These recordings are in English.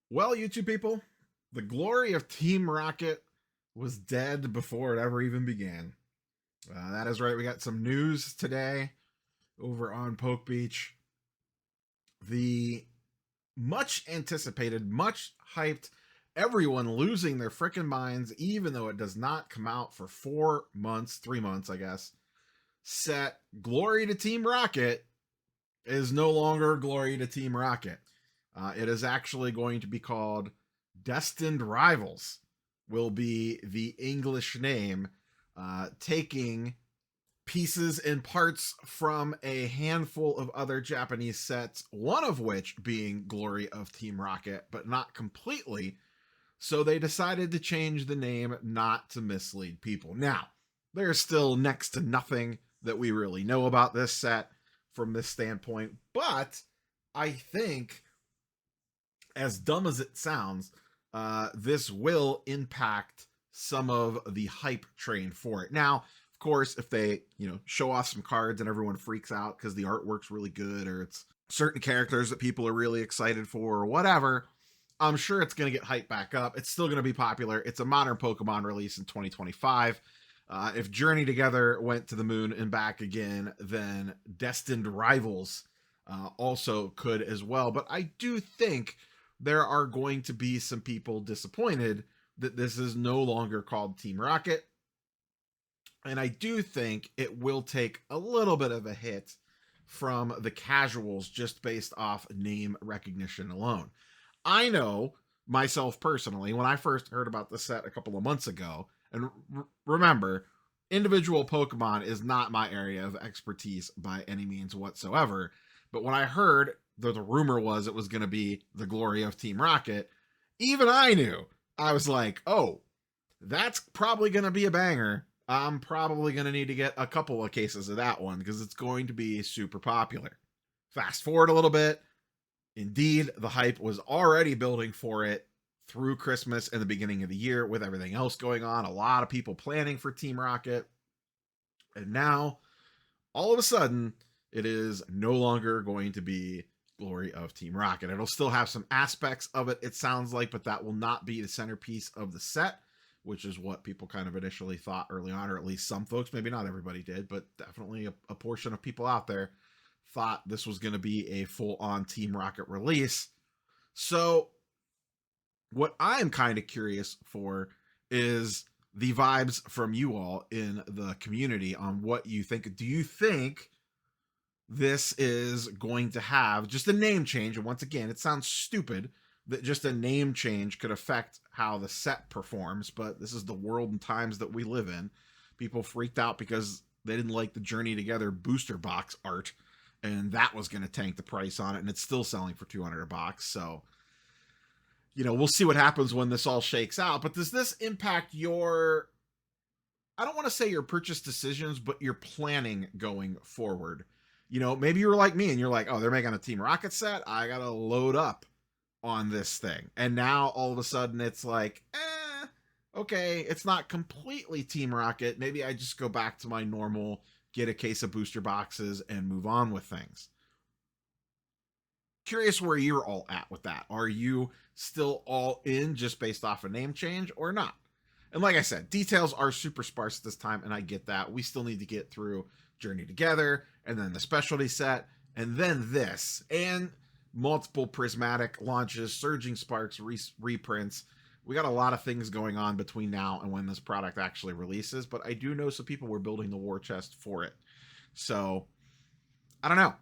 Well, YouTube people, the glory of Team Rocket was dead before it ever even began. That is right. We got some news today over on Poke Beach. The much anticipated, much hyped, everyone losing their freaking minds, even though it does not come out for 4 months, 3 months, I guess. Set Glory to Team Rocket is no longer Glory to Team Rocket. It is actually going to be called Destined Rivals, will be the English name, taking pieces and parts from a handful of other Japanese sets, one of which being Glory of Team Rocket, but not completely. So they decided to change the name not to mislead people. Now, there's still next to nothing that we really know about this set from this standpoint, but I think, as dumb as it sounds, this will impact some of the hype train for it. Now, of course, if they, show off some cards and everyone freaks out because the artwork's really good or it's certain characters that people are really excited for or whatever, I'm sure it's going to get hyped back up. It's still going to be popular. It's a modern Pokemon release in 2025. If Journey Together went to the moon and back again, then Destined Rivals also could as well. But I do think there are going to be some people disappointed that this is no longer called Team Rocket. And I do think it will take a little bit of a hit from the casuals just based off name recognition alone. I know myself personally, when I first heard about the set a couple of months ago, and remember, individual Pokemon is not my area of expertise by any means whatsoever. But when I heard that the rumor was it was going to be the glory of Team Rocket, even I knew. I was like, oh, that's probably going to be a banger. I'm probably going to need to get a couple of cases of that one because it's going to be super popular. Fast forward a little bit. Indeed, the hype was already building for it through Christmas and the beginning of the year with everything else going on. A lot of people planning for Team Rocket. And now, all of a sudden, it is no longer going to be Glory of Team Rocket. It'll still have some aspects of it, it sounds like, but that will not be the centerpiece of the set, which is what people kind of initially thought early on, or at least some folks, maybe not everybody did, but definitely a portion of people out there thought this was going to be a full-on Team Rocket release. So what I'm kind of curious for is the vibes from you all in the community on what you think. Do you think this is going to have just a name change? And once again, it sounds stupid that just a name change could affect how the set performs, but this is the world and times that we live in. People freaked out because they didn't like the Journey Together booster box art, and that was going to tank the price on it, and it's still selling for $200 a box. So, we'll see what happens when this all shakes out. But does this impact your, I don't want to say your purchase decisions, but your planning going forward? Maybe you were like me and you're like, oh, they're making a Team Rocket set. I got to load up on this thing. And now all of a sudden it's like, okay, it's not completely Team Rocket. Maybe I just go back to my normal, get a case of booster boxes and move on with things. Curious where you're all at with that. Are you still all in just based off a name change or not? And like I said, details are super sparse this time, and I get that. We still need to get through Journey Together, and then the specialty set, and then this, and multiple prismatic launches, surging sparks, reprints. We got a lot of things going on between now and when this product actually releases, but I do know some people were building the war chest for it. So, I don't know.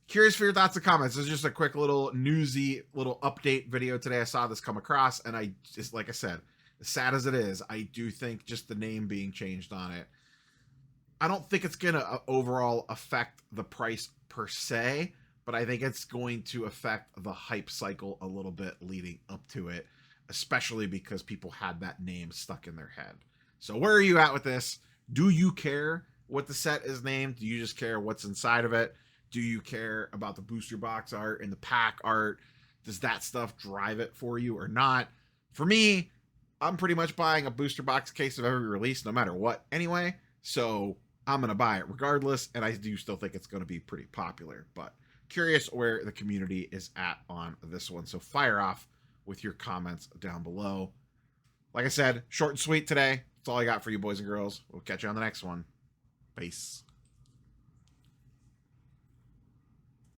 Curious for your thoughts and comments. This is just a quick little newsy little update video today. I saw this come across, and I just, like I said, as sad as it is, I do think just the name being changed on it, I don't think it's going to overall affect the price per se, but I think it's going to affect the hype cycle a little bit leading up to it, especially because people had that name stuck in their head. So where are you at with this? Do you care what the set is named? Do you just care what's inside of it? Do you care about the booster box art and the pack art? Does that stuff drive it for you or not? For me, I'm pretty much buying a booster box case of every release no matter what anyway. So I'm going to buy it regardless, and I do still think it's going to be pretty popular. But curious where the community is at on this one. So fire off with your comments down below. Like I said, short and sweet today. That's all I got for you, boys and girls. We'll catch you on the next one. Peace.